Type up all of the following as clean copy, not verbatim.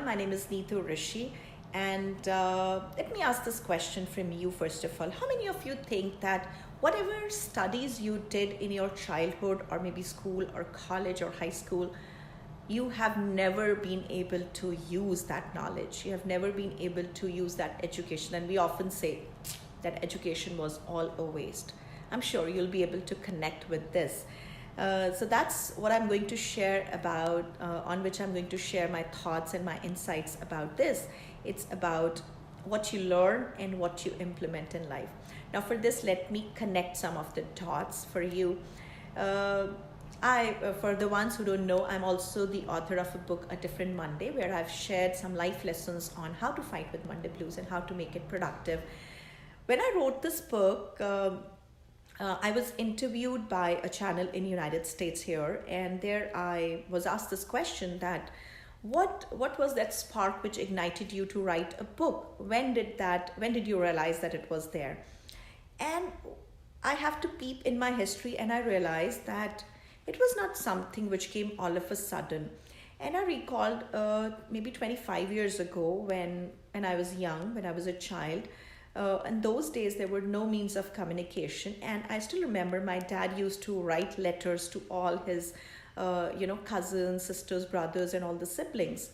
My name is Neetu Rishi. And let me ask this question from you first of all. How many of you think that whatever studies you did in your childhood, or maybe school, or college, or high school, you have never been able to use that knowledge? You have never been able to use that education. And we often say that education was all a waste. I'm sure you'll be able to connect with this. So that's what I'm going to share about, on which I'm going to share my thoughts and my insights about this. It's about what you learn and what you implement in life. Now for this, let me connect some of the dots for you. For the ones who don't know, I'm also the author of a book, A Different Monday, where I've shared some life lessons on how to fight with Monday blues and how to make it productive. When I wrote this book, I was interviewed by a channel in United States here, and there I was asked this question that what was that spark which ignited you to write a book? When did you realize that it was there? And I have to peep in my history, and I realized that it was not something which came all of a sudden. And I recalled maybe 25 years ago when I was young, when I was a child. In those days, there were no means of communication. And I still remember my dad used to write letters to all his, cousins, sisters, brothers, and all the siblings.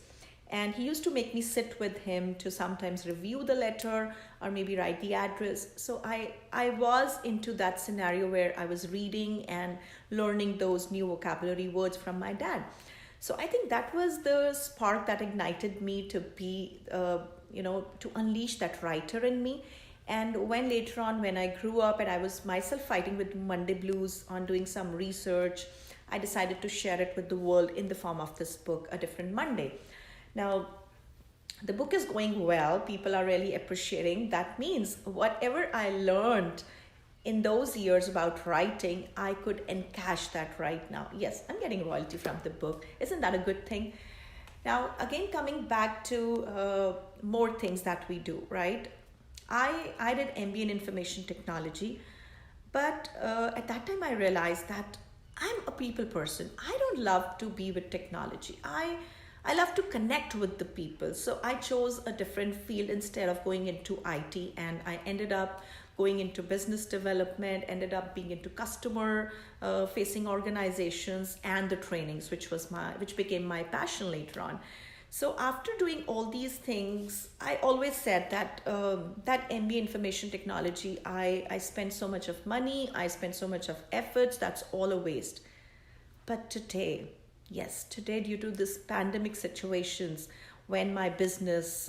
And he used to make me sit with him to sometimes review the letter or maybe write the address. So I was into that scenario where I was reading and learning those new vocabulary words from my dad. So I think that was the spark that ignited me to be, to unleash that writer in me. And when later on, when I grew up and I was myself fighting with Monday blues on doing some research, I decided to share it with the world in the form of this book, A Different Monday. Now, the book is going well. People are really appreciating. That means whatever I learned in those years about writing, I could encash that right now. Yes, I'm getting royalty from the book. Isn't that a good thing? Now, again, coming back to more things that we do, right? I did MBA in information technology, but at that time I realized that I'm a people person. I don't love to be with technology. I love to connect with the people. So I chose a different field instead of going into IT, and I ended up going into business development, ended up being into customer facing organizations and the trainings, which became my passion later on. So after doing all these things, I always said that that MBA information technology, I spent so much of money, I spent so much of efforts, that's all a waste. But today, yes, today due to this pandemic situations, when my business,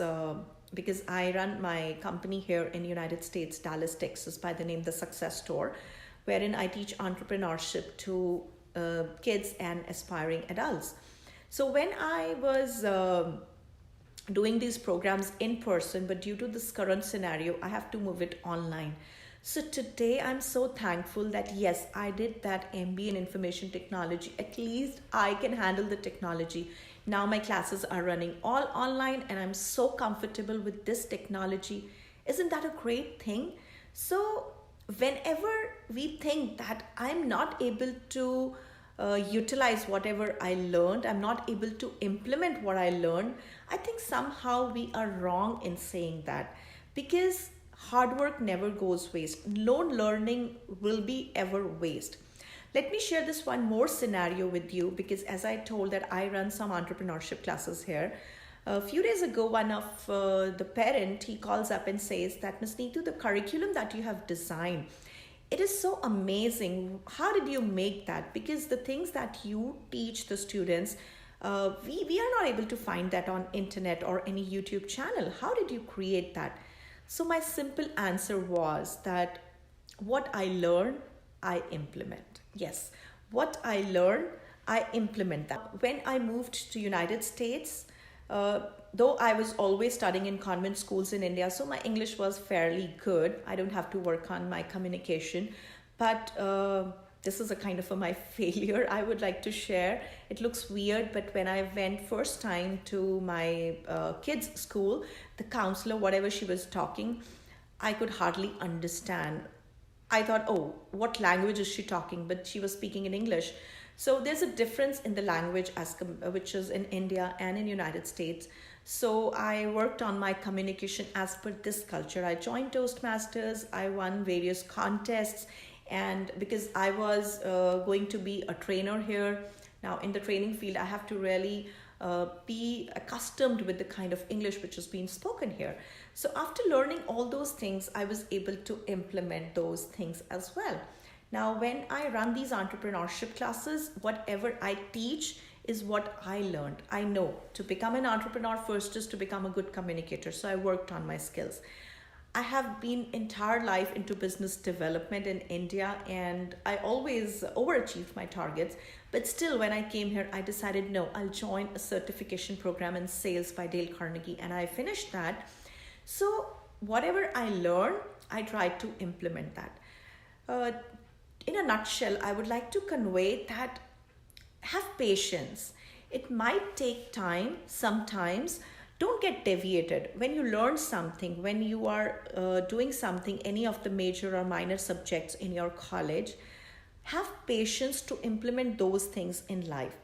because I run my company here in the United States, Dallas, Texas, by the name The Success Store, wherein I teach entrepreneurship to kids and aspiring adults. So when I was doing these programs in person, but due to this current scenario, I have to move it online. So today I'm so thankful that yes, I did that MBA in information technology. At least I can handle the technology. Now my classes are running all online and I'm so comfortable with this technology. Isn't that a great thing? So whenever we think that I'm not able to utilize whatever I learned, I'm not able to implement what I learned, I think somehow we are wrong in saying that, because hard work never goes waste. No learning will be ever waste. Let me share this one more scenario with you, because as I told that I run some entrepreneurship classes here. A few days ago, one of the parent, he calls up and says that, Ms. Neetu, the curriculum that you have designed, it is so amazing. How did you make that? Because the things that you teach the students, we are not able to find that on internet or any YouTube channel. How did you create that? So my simple answer was that what I learn, I implement. Yes, what I learn, I implement that. When I moved to United States, though I was always studying in convent schools in India, so my English was fairly good. I don't have to work on my communication, but this is a kind of my failure I would like to share. It looks weird, but when I went first time to my kids' school, the counselor, whatever she was talking, I could hardly understand. I thought, oh, what language is she talking? But she was speaking in English. So there's a difference in the language which is in India and in United States. So I worked on my communication as per this culture. I joined Toastmasters, I won various contests, and because I was going to be a trainer here, now in the training field, I have to really be accustomed with the kind of English which is being spoken here. So after learning all those things, I was able to implement those things as well. Now, when I run these entrepreneurship classes, whatever I teach is what I learned. I know to become an entrepreneur first is to become a good communicator. So I worked on my skills. I have been entire life into business development in India, and I always overachieved my targets. But still, when I came here, I decided no, I'll join a certification program in sales by Dale Carnegie, and I finished that. So whatever I learned, I tried to implement that. In a nutshell, I would like to convey that have patience. It might take time sometimes. Don't get deviated. When you learn something, when you are doing something, any of the major or minor subjects in your college, have patience to implement those things in life.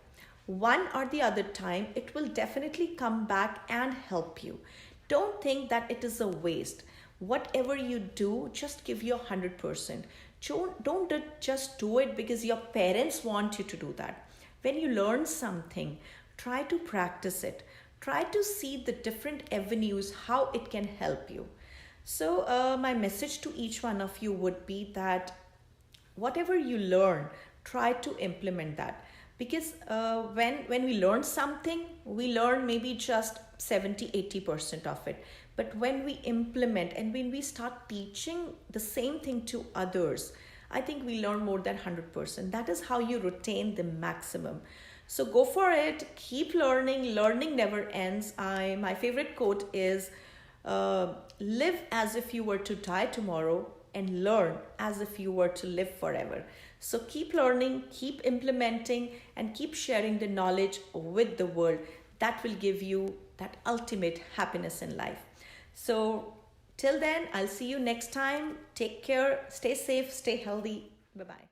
One or the other time, it will definitely come back and help you. Don't think that it is a waste. Whatever you do, just give your 100%. Don't just do it because your parents want you to do that. When you learn something, try to practice it. Try to see the different avenues, how it can help you. So my message to each one of you would be that whatever you learn, try to implement that. Because when we learn something, we learn maybe just 70-80% of it. But when we implement and when we start teaching the same thing to others, I think we learn more than 100%. That is how you retain the maximum. So go for it. Keep learning. Learning never ends. My favorite quote is, live as if you were to die tomorrow and learn as if you were to live forever. So keep learning, keep implementing, and keep sharing the knowledge with the world. That will give you that ultimate happiness in life. So till then, I'll see you next time. Take care, stay safe, stay healthy. Bye-bye.